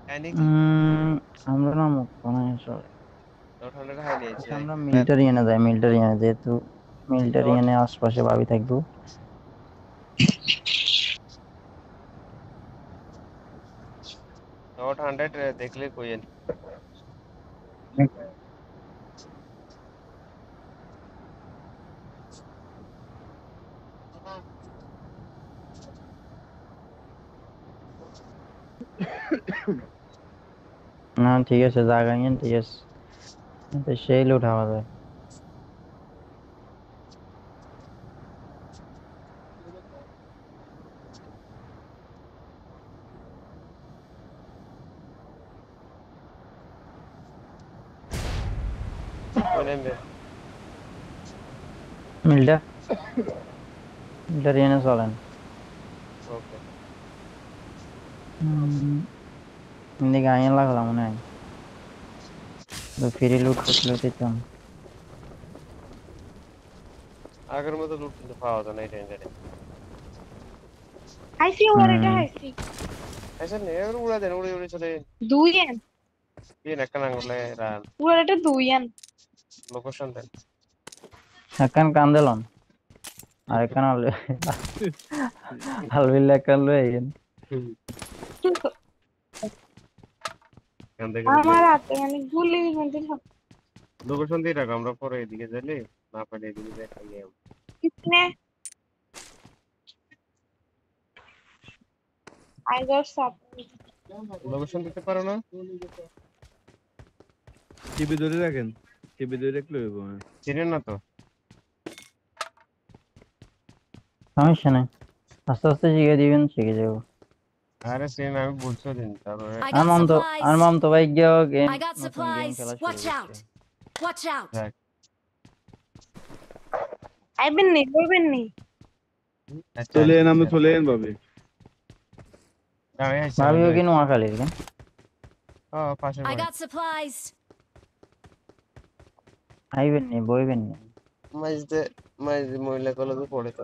খাইনি কি আমরা না মুক্ত নয় আসলে। ঠান্ডা খাইনি আচ্ছা যাই আমরা মিলিটারি এনে যাই, মিলিটারি এনে, যেহেতু মিলিটারি এনে আশপাশে ভাবি থাকবো। নট 100 দেখলে কইেন। না ঠিক আছে, জাগাইন ঠিক আছে, তো সেই লুট হওয়া যায়। কই নেমবে? মিলটা মিলিটারি এনে চলেন। ওকে। এদিকে আইন লাগলাম মনে হয়, ফ্রি লুট করতে দিতাম। আগের মতো লুট কিন্তু পাওয়া যায় না এই রেঞ্জে। হাইসি ওর এটা হাইসি আচ্ছা নে এর উড়া দেন, উড়ে উড়ে চলে দুই এন দিন একটা নাঙ্গলে রান। ওর এটা দুই এন লোকেশন দেন। একখান কান দিলাম, আর একখান আলবিল্লা একখান লয়ে গেন। কান দেখে আমার হাতে মানে গুলি মানে লোকেশন দিয়ে রাখো, আমরা পরে এদিকে যাইলে না পারে এদিকে যাই খাইয়ে। কিতনে আই গট সাপ লোকেশন দিতে পারো না? টিভি ধরে রাখেন, টিভি ধরে রাখলে হইব। চিনেন না তো? সমস্যা নাই, আস্তে আস্তে শিখে দিবেন, শিখে যাবো। আরে চিনেন, আমি বলছো দিন তারপরে। I আর got মাম তো আর supplies. মাম তো ভাই গিয়ে গেম, I got নতুন গেম supplies. খেলা শুরু Watch করছে। out. Watch out. যাক আইবেন নি বলবেন নি আচ্ছা চলে এন, আসছি আমি যাক। চলে এন ভাবে। আমি আসছি, আমি ভাবিও কি যাইছি। নোয়াখালীর কেন? পাশের I বাড়ি। got supplies. আইবেন নি, বইবেন নি। মাইজদে মাইজদে মহিলা কলেজে পড়ে তো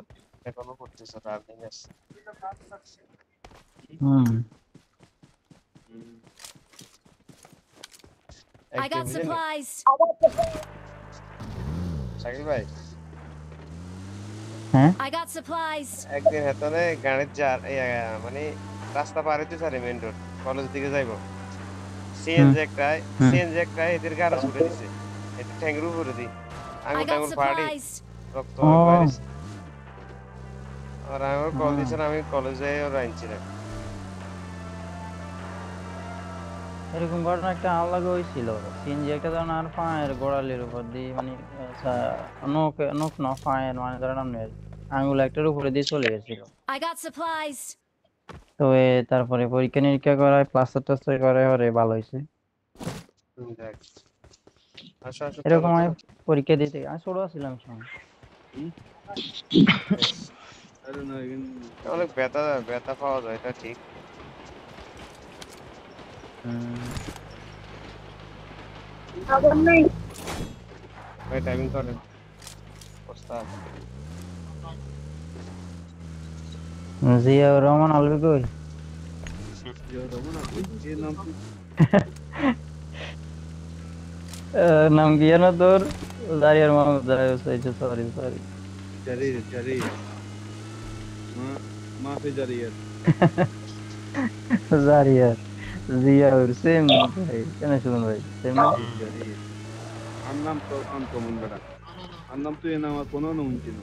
এখনো পড়তেছে, রানিং আছে। হুম I got supplies. শাকিল ভাই হ্যাঁ I got supplies. একদিন হেতনে গাড়ির যার মানে রাস্তা পার হইতে চারে মেইন রোড কলেজ দিকে যাইবো। হুম হুম সিএনজি একটা এদের গাড়ি ছুটে দিছে, এদের ঠ্যাঙ্গের উপরে দি I আঙুল got টাঙ্গুল ফাড়ি supplies. রক্ত ও বাইরিস। আর আমি ওর কল হুম। দিয়েছেন, আমি কলেজে ওর আনছিলাম। এরকম ঘটনা একটা আলাদা হয়েছিল, সিএনজি একটা ধরেন আর পায়ের গোড়ালির উপর দিয়ে মানে নখ নখ না পায়ের মানে ধরেন আপনার আঙুল একটার উপরে দিয়ে চলে গেছিল। I got supplies. তো তারপরে পরীক্ষা নিরীক্ষা করায় প্লাস্টার টাস্টার করে ওরে ভালো হয়েছে। দেখ আসো আসো চলো এরকম আমি চলো। পরীক্ষা দিতে আমি ছোট ছিলাম সময়। আরে না এখানে অনেক ব্যথা ব্যথা পাওয়া যায়, এটা ঠিক। আবার নাই ভাই টাইমিং করেন ওস্তাদ। জিয়াউর রহমান আলবি কই? জিয়া রহমান আপনি এর নাম কি? নাম কি জানো তোর? জারিয়ার মোহাম্মদ জারিয়ার, সরি সরি। জারির জারির মা মাফি জারিয়ার। জারিয়ার জিয়াউর সেম ভাই, কেন শুনুন ভাই সেম না? জারির আর নাম তো আনকমন বেটা, আর নাম তুই নাম আর কোনো নাম শুনছি না।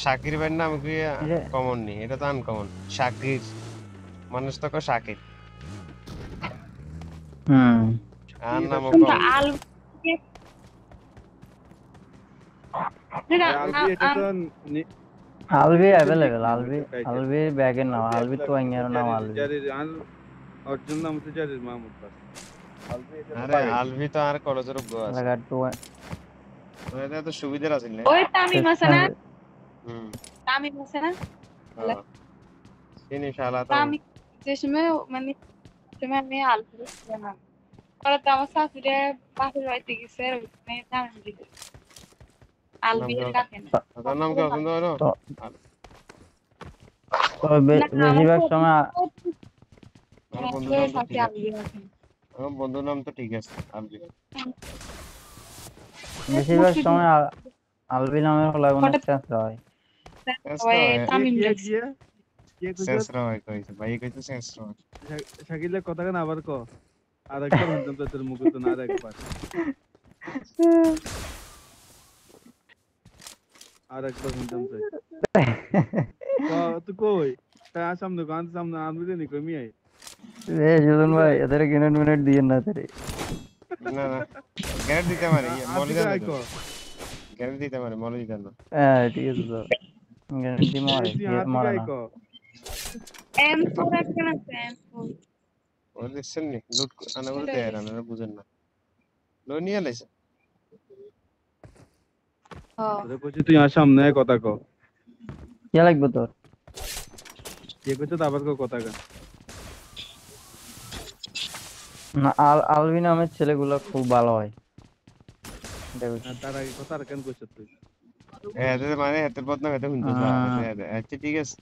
শাকির ভাইয়ের নাম কি এটা কমন নি, এটা তো আনকমন। শাকির মানুষ তো কয় শাকির, হুম আর নামও কোনটা কম। আল আর আলবি এটা তো আলবি নিজের নিক অ্যাভেলেবেল, নেম, আলবি এটা টাইটেল। আলবি ব্যাগের নাম, আলবি আলবি একলা তো কিন্তু আইয়ার নাম জারির আলবি। জারির আর অর্জুন নাম হচ্ছে জারির মাহমুদ বাস। আলবি এটা তো আরে লাগাইছে। আলভি তো আর কলেজের গো আছে, লাগা তো তো এটা তো সুবিধার আছে না। ওই তামিম আছে না হুম তামিম আছে না হ্যাঁ চিনি শালা তো। তামিম যে সময় মানে সময় আমি আলু না পরে তো আমার শাশুড়ি বাপের বাড়িতে গেছে ওখানে তামিম দিকে নাম আলবি কি ডাকে না তার নাম কি পছন্দ হলো? তো তবে না আমার বেশিরভাগ তো সময় আমার বন্ধুর আসলে নাম তো সাথে ঠিক আছে, আলবি আছে আমার বন্ধুর নাম তো ঠিক আছে আলবি। বেশিরভাগ সময় আলবি নামের হলো অনেক হঠাৎ চেঁচড়া হয়। শেষরা সবাই হয়, কে তামিম কে লাগছে কে কে কইছো? শেষরা হয় কইছে ভাই, কইছে শেষরা হয়। শাকিলের কথা কেন আবার ক? আরেকবার শুনতাম তো তোর মুখে, তো না আরেকবার, আরেকবার শুনতাম তো। ক তুই কই? তাই সামনে গান সামনে আনবি নি কমি আই। সুজন ভাই এদের মিনিট মিনিট দিয়ে না তারে। না না, গ্যারেন্টি দিতে পারে, মলি আজকে জানো আই তো, ক। গ্যারেন্টি দিতে পারে, মলি জানো। হ্যাঁ ঠিক আছে তো, গ্যারান্টি এই মরে তুই কে আজকে মরে আই না। ক। M4 একজন আছে M4 ও দেখছেন নি লুট আনা বলে দেয় না, আপনারা বুঝেন না, লো নিয়ে লাইছে। হ্যাঁ তোরে কইছি তুই সামনে আয়, কথা ক। কে লাগবে তোর? কে কইছে তো আবার ক কথা কা। না আলবি নামের ছেলেগুলো খুব ভালো হয়, এটা বুঝছি। তার আগে কথা আর কেন কইছ তুই? এতে মানে এতে বদনাম এতে শুনতে যা, আচ্ছা ঠিক আছে।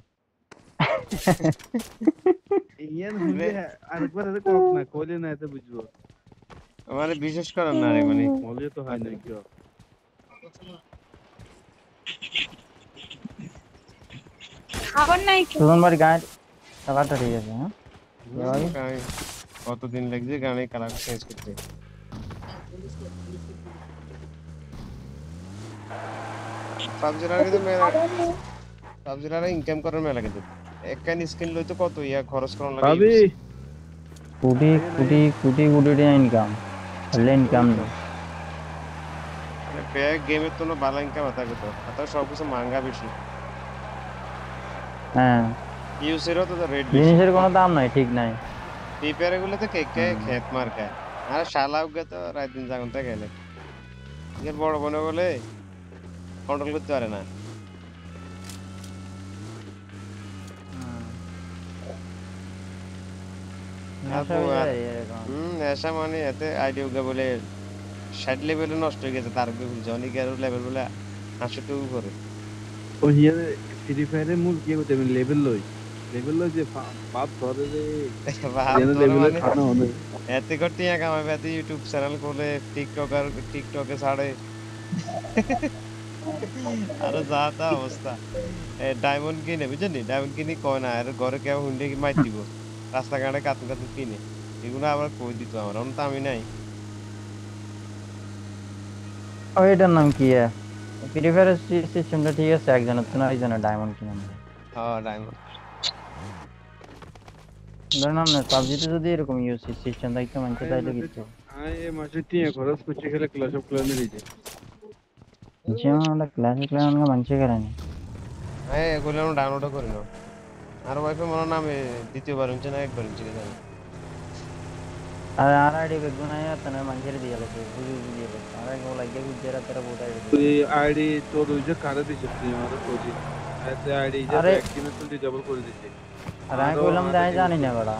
ইয়ান মানে হুনলে আরেকবার এতে কক না, কইলে না এতে বুঝবো। মানে বিশেষ করেন না রে, মানে মলে তো হয় না কি? খাবার নাই কেউ সুজন ভাই গায়ের কালারটা ঠিক আছে হ্যাঁ। গাড়ি কতদিন লাগছে গাড়ি কালার চেঞ্জ করতে। পাবজির আগে তো মেলা, পাবজির আগে ইনকাম করার মেলা কিন্তু একখান স্কিন লইতে কত ইয়া খরচ করার লাগে ভাবি কোটি কোটি কোটি কোটি টাকা ইনকাম, তাহলে ওই ইনকাম তো নেই। ব্যাগ গেমের তো ভালো ইনকাম থাকে তো, আর সব কিছু মাঙ্গা বেশি, হ্যাঁ ইউসেরও তো রেট বেশি। জিনিসের কোনো দাম নাই, ঠিক নাই। ফ্রি ফায়ার গুলো তো কে কে খেত মার খায়, আর শালা উগে তো রাত দিন জাগনতে গেলে এর বড় বনে বলে কন্ট্রোল করতে পারে না। নেশা হয়ে যায় এরকম। নেশা মানে এতে আইডিয়া উগে বলে 60 লেভেলে নষ্ট হয়ে গেছে, তার উপরে বলছে অনেক লেভেল বলে 80 করে। ও হিয়ার ফ্রি ফায়ারের মূল কি হতে আমি লেভেল লই যে বাপ ধরে রে ভাব যেন তোর লেভেলে মানে খানা হনে। এতে করতে কামাই এতে ইউটিউব চ্যানেল খুলে টিকটকে ছাড়ে, আরো যা তা অবস্থা। ডায়মন্ড কিনে বুঝছেন, ডায়মন্ড কিনে কয় না, আর ঘরে কেউ হুন্ডে মার দিব, রাস্তাঘাটে কাতু কাতু কিনে, এগুলো আবার কই দিত আমার, অন্য তো আমি নাই। ও এটার নাম কি? ফ্রি ফায়ারের সিস্টেমটা ঠিক আছে, একজনের তো না একজনের ডায়মন্ড কিনে নেবে। হ্যাঁ ডায়মন্ড। ধরে নাম না পাবজিতে যদি এরকম ইউজ সিস্টেম থাকতো মানুষের তাইলে কিছু আই মাসে টিয়া খরচ করতে গেলে ক্লাস অফ ক্লানে দিছে। যেমন আমরা ক্লাসে ক্লাস মানুষের কারণে হ্যাঁ এগুলো আমি ডাউনলোডও করি না, আর ওয়াইফাই মনে নামে দ্বিতীয়বার হচ্ছে না একবার হচ্ছে কি জানি। আর আর আইডি বেগুন আয়া তানা মানুষের দিয়ে লাগে বুঝি বুঝি দিয়ে লাগে আর কেউ লাগে বুঝি এরা তেরা বহুত আইডি। তুই আইডি তোর ওই যে কারে দিছিস তুই আমার কোজি এতে আইডি যে আরে একদিনে তুই ডাবল করে দিছিস। আর আমি কইলাম যে আমি জানি না বড়া,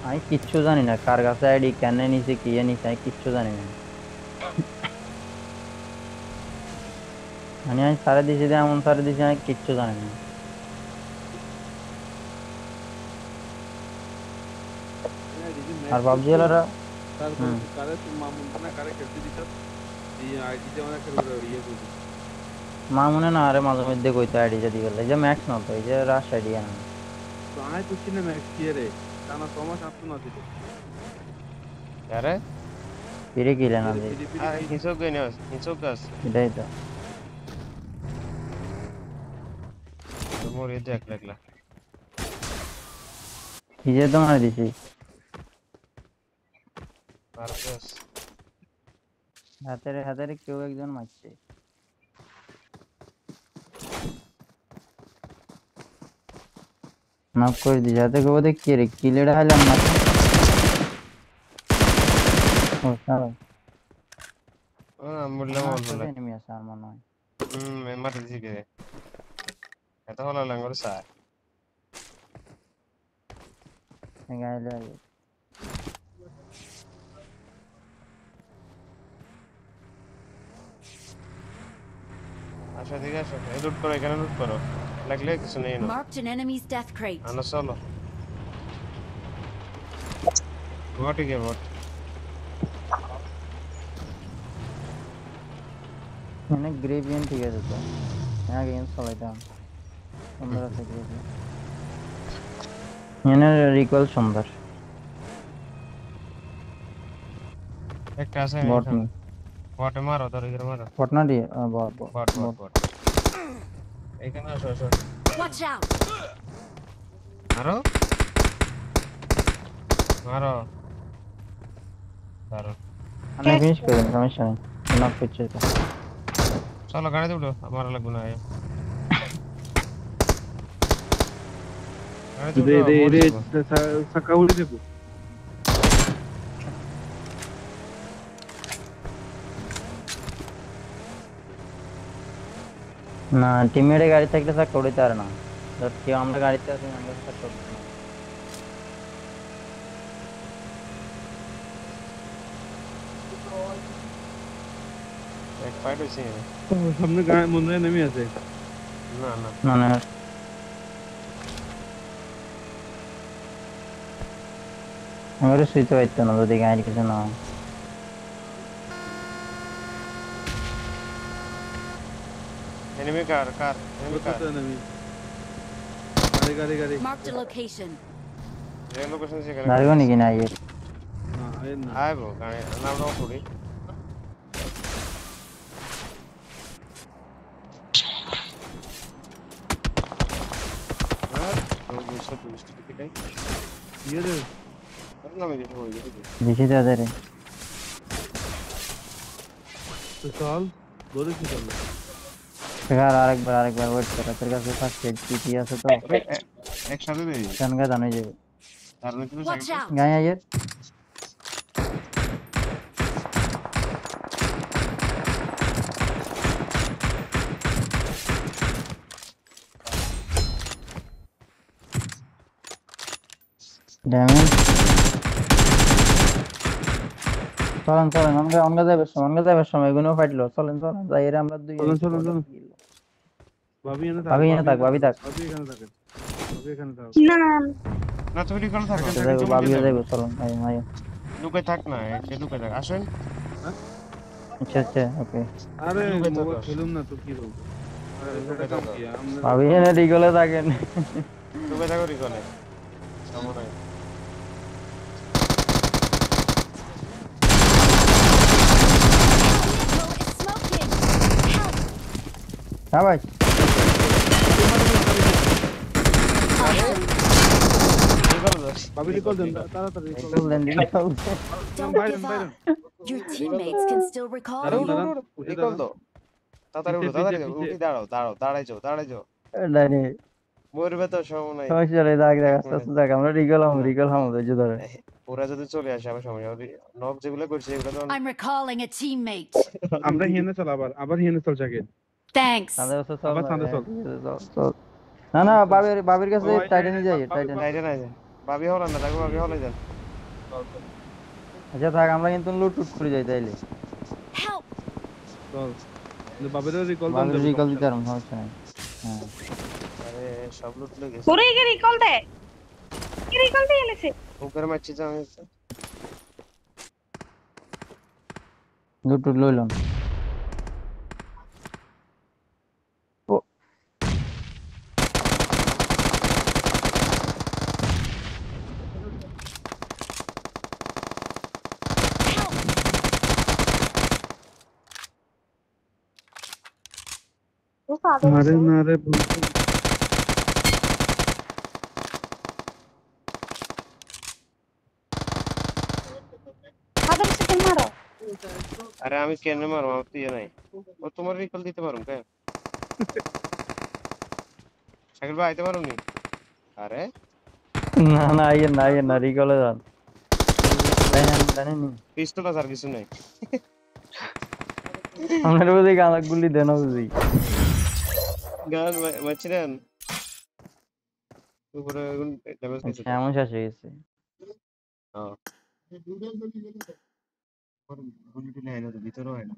আমি কিচ্ছু জানি না কার কাছে আইডি কেন নিছে কি নিছে আমি কিচ্ছু জানি না। মানে আমি সারা দিছি যে এমন সারা দিছি আমি কিচ্ছু জানি না। আর পাবজি এলারা তারপর কারে তুই মামুন না কারে খেলতে দিছ এই আইডি যে অনেক করে ইয়ে করছিস। মা মনে না আরে মাঝে মধ্যে কইতো আইডি যদি গেল এই যে ম্যাক্স না তো এই যে রাশ আইডি না তো আই করছি না ম্যাক্স কি রে টানা 6 মাস আসতো না দিতে। আরে ফিরে গিলে না দে আর হিসো কইনে হিসো কাজ এটাই তো তো মোর এই একলা একলা কি যে তোমার দিছি আর বাস। হাতের হাতের কেউ একজন মারছে নক করে দিছে হাতে কেউ দেখ কি রে কিলেটা হাইলাম না ও সারা বললাম অল্প লাগে। এনিমি আছে আর মনে হয় মেম্বার দিছি কে এত হলো লাঙ্গর স্যার গাইলে আচ্ছা ঠিক আছে, লুট করো এখানে লুট করো। লাগলে কিছু নেই না Marked an enemy's death crate. আনা চলো বট গে বট এনে গ্রেভিয়ান ঠিক আছে তো আগে ইনস্টল এটা সুন্দর আছে গ্রেভিয়ান এনে রিকল সুন্দর একটা আছে বট নি বটে মারো ধরে গিয়ে মারো বট না দিয়ে বট বট বট বট এইখানে আসো আসো Watch out! মারো মারো দাঁড়ো আমি ফিনিশ করে দিন সমস্যা নেই নক করছে তো চলো গাড়িতে উঠো আমার লাগবে না গাড়িতে রে উঠো রে মরে রে যাবো। সাকা উড়ে দেবো না টিমমেটের গাড়ি থাকলে স্যার করতে পারে না ধর কেউ আমরা গাড়িতে আছি আমরা স্যার করতে না এক ফাইট হইছে সামনে গায়ে মনে হয় নেমে আছে না না না না আমার শুইতে পারতো না যদি গাড়ি কিছু না হয়। এনিমি কার এনিমি কার কোথায় নেমে গাড়ি গাড়ি গাড়ি Marked a location. যে লোকেশন সেখানে গাড়িও নাকি না ইয়ে না আয় না আইবো গাড়ি নামটাও পড়ি ইয়ে রে বেশি তাদের তো চল বলে কি চল আরেকবার ওয়েট কর তোর কাছে ফার্স্ট এড কি আছে তো একসাথে দেই জানগা জানাই যাবে তার মধ্যে Watch out! গায়ে আইয়ে ড্যামেজ চলেন অনগা যাবে সময় এগুলো ফাইটলো চলেন যাই এরা আমরা দুই চলেন। ভাবি এনে থাক ভাবি এনে থাক, ভাবি থাক। ভাবি এখানে থাকে ভাবি এখানে থাক না না না তুমি রিকল থাকো ভাবি যাইবো চলেন আই লুকাই থাক না সে লুকাই থাক আসেন আচ্ছা ওকে আরে লুকাই থাকো। মোবাইল খেলুম না তো কি বলবো আরে লুকাই এটা থাকো। কি আমরা ভাবি এনে রিগলে থাকেন লুকাই থাকো রিকলে কেমন হয় Vehicle is smoking! Help! হ্যাঁ ভাই রিকল দাও ভাবি রিকল দেন তাড়াতাড়ি রিকল রিকল দেন রিকল Don't বাইরেন give বাইরেন up. Your teammates can still recall দাঁড়ান, you. দাঁড়ান, উঠে রিকল দাঁড়ান। দাও তাড়াতাড়ি উঠো পিছে, তাড়াতাড়ি পিছে। উঠি দাঁড়াও দাঁড়াই যাও ডাইনি মরবে তো সময় নাই সমস্যা নেই দেখ আস্তে দেখ আমরা রিকল হামো ধৈর্য ধরে ওরা যদি চলে আসে আবার সময় হবে নক যেগুলো করছে এগুলো তো I'm recalling a teammate. আমরা হিয়ানে চল আবার হিয়ানে চল জাগে Thanks. সামনে বসে চল আবার সামনে চল। চল না বাবির কাছে টাইটানি যাই টাইটানি নাই নাই ভাবি হলো না দেখো ভাবি হলে যান আচ্ছা থাক আমরা কিন্তু লুট করে যাই তাইলে Help! চল কিন্তু বাবেরও রিকল দেন বাবির রিকল দিতে পারবো সমস্যা নেই হ্যাঁ আরে সব লুট লয়ে গেছে ওরে কি রিকল দে কি রিকল দিয়ে এলেছে উপরে মারছি যে আমি লুট লইলাম ও ও সাদা আরে না রে সাদা সেকেন্ড মারো আরে আমি কেন মারবো আমার তো ইয়ে নাই ও তোমার রিকল দিতে পারুম কেন শাকিল ভাই আইতে পারুম নি আরে না আইয়েন না রিকলে যান জানেন পিস্তল আছে আর কিছু নাই আমরা বুঝি গালা গুলি দেন বুঝি গান মারছিলেন উপরে ড্যামেজ দিছে এমন শেষ হয়ে গেছে হ্যাঁ গুলি টুলি হয় না তো ভিতরে হয় না